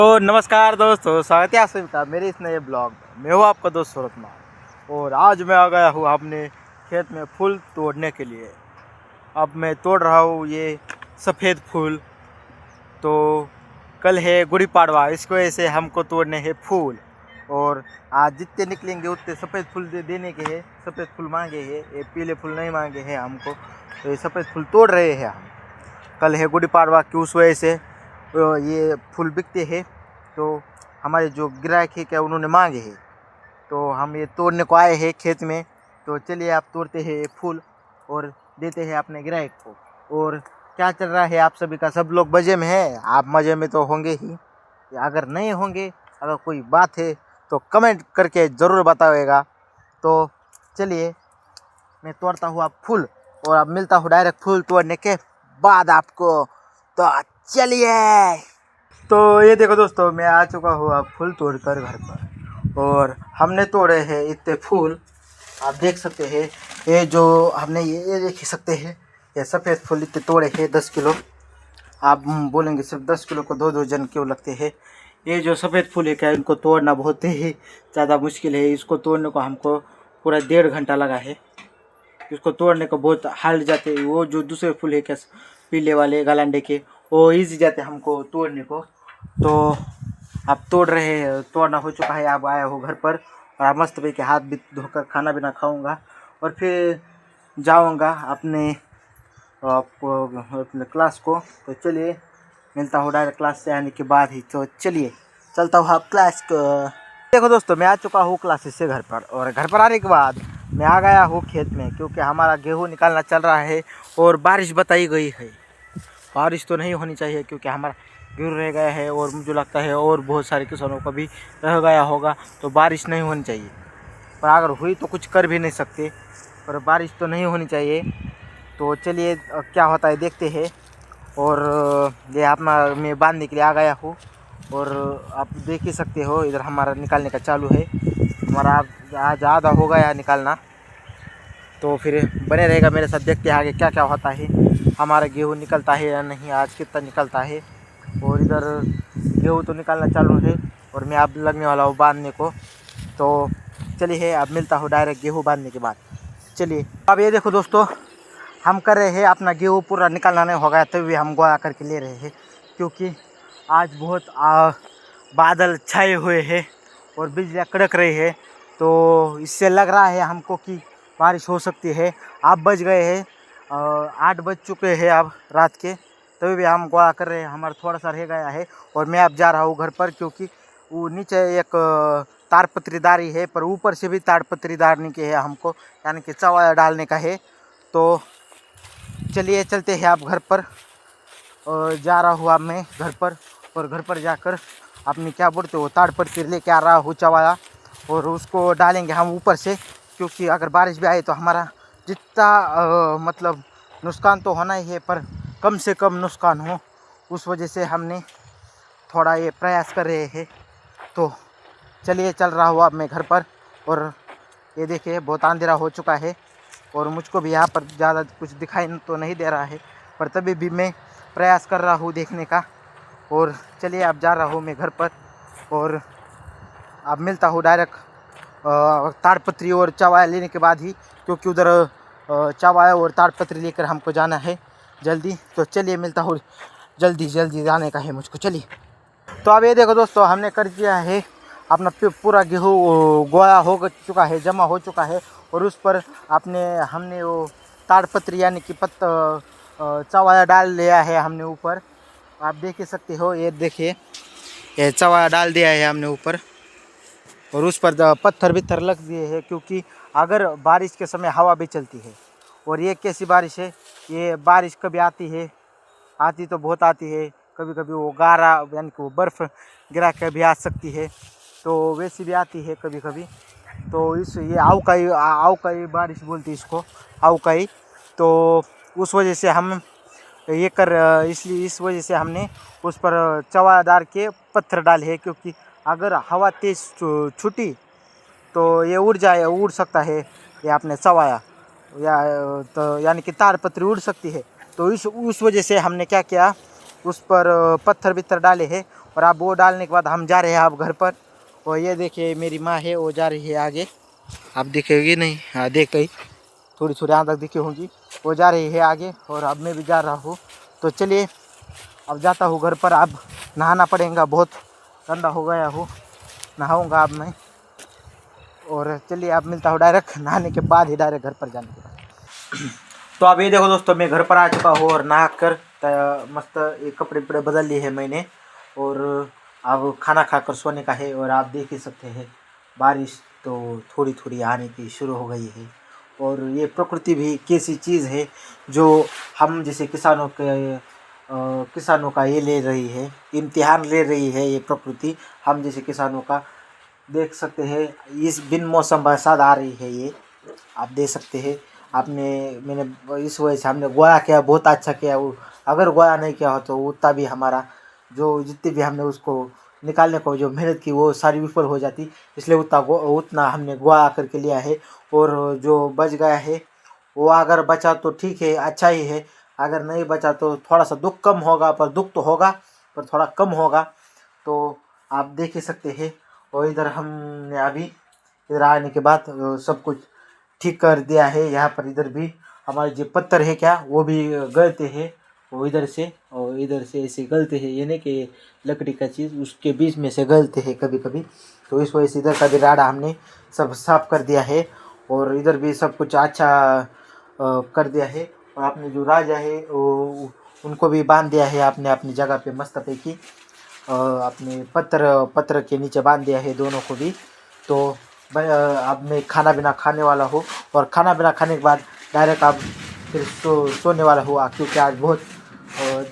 तो नमस्कार दोस्तों, स्वागत है आप सभी का मेरे इस नए ब्लॉग में। मैं हूँ आपका दोस्त सूरतमान और आज मैं आ गया हूँ अपने खेत में फूल तोड़ने के लिए। अब मैं तोड़ रहा हूँ ये सफ़ेद फूल। तो कल है गुड़ी पाड़वा, इसकी वजह से हमको तोड़ने हैं फूल और आज जितने निकलेंगे उतने सफ़ेद फूल देने के हैं। सफ़ेद फूल मांगे हैं, ये पीले फूल नहीं मांगे हैं हमको, तो ये सफ़ेद फूल तोड़ रहे हैं हम। कल है गुड़ी पाड़वा की, उस वजह से ये फूल बिकते हैं। तो हमारे जो ग्राहक है क्या उन्होंने मांगे हैं, तो हम ये तोड़ने को आए हैं खेत में। तो चलिए आप तोड़ते हैं फूल और देते हैं अपने ग्राहक को। और क्या चल रहा है आप सभी का? सब लोग मज़े में हैं? आप मज़े में तो होंगे ही, अगर नहीं होंगे, अगर कोई बात है तो कमेंट करके ज़रूर बताइएगा। तो चलिए मैं तोड़ता हूँ आप फूल और अब मिलता हूँ डायरेक्ट फूल तोड़ने के बाद आपको। तो चलिए। तो ये देखो दोस्तों, मैं आ चुका हूँ अब फूल तोड़कर घर पर और हमने तोड़े हैं इतने फूल। आप देख सकते हैं, ये जो हमने ये देख सकते हैं, ये सफ़ेद फूल इतने तोड़े हैं 10 किलो। आप बोलेंगे सिर्फ 10 किलो को दो जन क्यों लगते हैं? ये जो सफ़ेद फूल है क्या, इनको तोड़ना बहुत ही ज़्यादा मुश्किल है। इसको तोड़ने को हमको पूरा 1.5 घंटा लगा है। इसको तोड़ने को बहुत हार्ड जाते हैं। वो जो दूसरे फूल है क्या, पीले वाले गालंडे के, वो ईजी जाते हैं हमको तोड़ने को। तो आप तोड़ रहे हैं, तोड़ना हो चुका है। आप आया हो घर पर और आप मस्त भाई के हाथ भी धोकर खाना पीना खाऊंगा और फिर जाऊंगा अपने क्लास को। तो चलिए मिलता हूँ डायरेक्ट क्लास से आने के बाद ही। तो चलिए चलता हूँ आप क्लास को। देखो दोस्तों, मैं आ चुका हूँ क्लासेस से घर पर और घर पर आने के बाद मैं आ गया हूँ खेत में, क्योंकि हमारा गेहूँ निकालना चल रहा है और बारिश बताई गई है। बारिश तो नहीं होनी चाहिए क्योंकि हमारा गेहूँ रह गया है और मुझे लगता है और बहुत सारे किसानों का भी रह गया होगा। तो बारिश नहीं होनी चाहिए, पर अगर हुई तो कुछ कर भी नहीं सकते, पर बारिश तो नहीं होनी चाहिए। तो चलिए क्या होता है देखते हैं। और ये अपना मैं बांधने के लिए आ गया हूँ और आप देख ही सकते हो इधर हमारा निकालने का चालू है। हमारा आज आधा हो गया निकालना, तो फिर बने रहेगा मेरे साथ। देखते हैं आगे क्या क्या होता है, हमारा गेहूँ निकलता है या नहीं, आज कितना निकलता है। और इधर गेहूँ तो निकालना चालू है और मैं अब लगने वाला हूँ बांधने को। तो चलिए अब मिलता हूँ डायरेक्ट गेहूँ बांधने के बाद। चलिए अब ये देखो दोस्तों, हम कर रहे हैं अपना गेहूँ पूरा निकालना नहीं हो गया तभी हम गोया करके ले रहे हैं, क्योंकि आज बहुत बादल छाए हुए हैं और बिजलियाँ कड़क रही है। तो इससे लग रहा है हमको कि बारिश हो सकती है। आप बज गए हैं 8 बज चुके हैं अब रात के, तभी भी हम गोया कर रहे हैं। हमारा थोड़ा सा रह गया है और मैं अब जा रहा हूँ घर पर, क्योंकि वो नीचे एक ताड़पत्रीदारी है, पर ऊपर से भी ताड़पत्री डालने की है हमको, यानी कि चवाया डालने का है। तो चलिए चलते हैं आप घर पर। और जा रहा हूँ अब मैं घर पर, और घर पर जाकर अपनी क्या बोलते हो ताड़पत्री लेके आ रहा हूँ चवाया, और उसको डालेंगे हम ऊपर से। क्योंकि अगर बारिश भी आए तो हमारा जितना मतलब नुकसान तो होना ही है, पर कम से कम नुकसान हो, उस वजह से हमने थोड़ा ये प्रयास कर रहे हैं। तो चलिए चल रहा हूँ अब मैं घर पर। और ये देखिए बहुत अंधेरा हो चुका है और मुझको भी यहाँ पर ज़्यादा कुछ दिखाई तो नहीं दे रहा है, पर तभी भी मैं प्रयास कर रहा हूँ देखने का। और चलिए अब जा रहा हूँ मैं घर पर और अब मिलता हूँ डायरेक्ट ताड़पत्री और चवाया लेने के बाद ही, क्योंकि उधर चवाया और ताड़पत्री लेकर हमको जाना है जल्दी। तो चलिए मिलता हूँ, जल्दी जाने का है मुझको। चलिए तो अब ये देखो दोस्तों, हमने कर दिया है अपना पूरा गेहूँ गोया हो चुका है, जमा हो चुका है। और उस पर हमने वो ताड़पत्री यानी कि चवाया डाल लिया है हमने ऊपर। आप देख ही सकते हो, ये देखिए ये चवाया डाल दिया है हमने ऊपर, और उस पर पत्थर वित्थर लग दिए हैं, क्योंकि अगर बारिश के समय हवा भी चलती है। और ये कैसी बारिश है, ये बारिश कभी आती तो बहुत आती है, कभी कभी वो गारा यानी कि वो बर्फ़ गिरा के भी आ सकती है, तो वैसी भी आती है कभी कभी। तो ये आउकाई बारिश बोलती है इसको, आउकाई। तो उस वजह से हम इसलिए इस वजह से हमने उस पर चवादार के पत्थर डाले हैं, क्योंकि अगर हवा तेज़ छूटी तो ये उड़ सकता है, ये आपने चवाया या तो यानी कि ताड़पत्री उड़ सकती है। तो उस वजह से हमने क्या किया, उस पर पत्थर वित्थर डाले हैं और अब वो डालने के बाद हम जा रहे हैं अब घर पर। और ये देखिए मेरी माँ है, वो जा रही है आगे, आप दिखेगी नहीं, हाँ देख गई, थोड़ी थोड़ी यहाँ तक दिखी होंगी, वो जा रही है आगे और अब मैं भी जा रहा हूँ। तो चलिए अब जाता हूँ घर पर। अब नहाना पड़ेगा, बहुत गंदा हो गया हूँ, नहाऊँगा अब मैं। और चलिए अब मिलता हूँ डायरेक्ट नहाने के बाद ही, डायरेक्ट घर पर जाने के बाद। तो अब ये देखो दोस्तों, मैं घर पर आ चुका हूँ और नहा कर मस्त ये कपड़े वपड़े बदल लिए हैं मैंने। और अब खाना खाकर सोने का है। और आप देख ही सकते हैं बारिश तो थोड़ी थोड़ी आने की शुरू हो गई है। और ये प्रकृति भी कैसी चीज़ है जो हम जैसे किसानों का ये ले रही है, इम्तिहान ले रही है ये प्रकृति हम जैसे किसानों का। देख सकते हैं इस बिन मौसम बरसात आ रही है, ये आप देख सकते हैं। मैंने इस वजह से हमने गोया किया, बहुत अच्छा किया। वो अगर गोया नहीं किया हो तो उतना भी हमारा जो जितने भी हमने उसको निकालने को जो मेहनत की वो सारी विफल हो जाती। इसलिए उतना हमने गोया करके लिया है। और जो बच गया है वो अगर बचा तो ठीक है, अच्छा ही है। अगर नहीं बचा तो थोड़ा सा दुख कम होगा, पर दुख तो होगा पर थोड़ा कम होगा। तो आप देख ही सकते हैं। और इधर हमने अभी इधर आने के बाद सब कुछ ठीक कर दिया है। यहाँ पर इधर भी हमारे जो पत्थर है क्या वो भी गलते हैं, वो इधर से और इधर से ऐसे गलते हैं। ये नहीं कि लकड़ी का चीज़ उसके बीच में से गलते हैं कभी कभी। तो इस वजह से इधर का भी राड़ा हमने सब साफ कर दिया है। और इधर भी सब कुछ अच्छा कर दिया है। और आपने जो राजा है वो उनको भी बांध दिया है आपने अपनी जगह पे मस्त पैकी। अपने पत्थर के नीचे बांध दिया है दोनों को भी। तो अब मैं खाना पीना खाने वाला हूँ। और खाना पीना खाने के बाद डायरेक्ट अब फिर सोने वाला हूँ, क्योंकि आज बहुत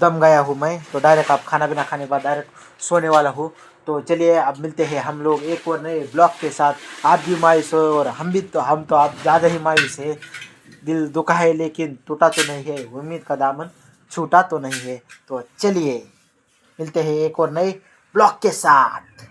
दम गया हूँ मैं। तो डायरेक्ट अब खाना पीना खाने के बाद डायरेक्ट सोने वाला हूँ। तो चलिए अब मिलते हैं हम लोग एक और नए ब्लॉग के साथ। आप भी मायूस हो और हम तो आप ज़्यादा ही मायूस है। दिल दुखा है लेकिन टूटा तो नहीं है, उम्मीद का दामन छूटा तो नहीं है। तो चलिए मिलते हैं एक और नए ब्लॉग के साथ।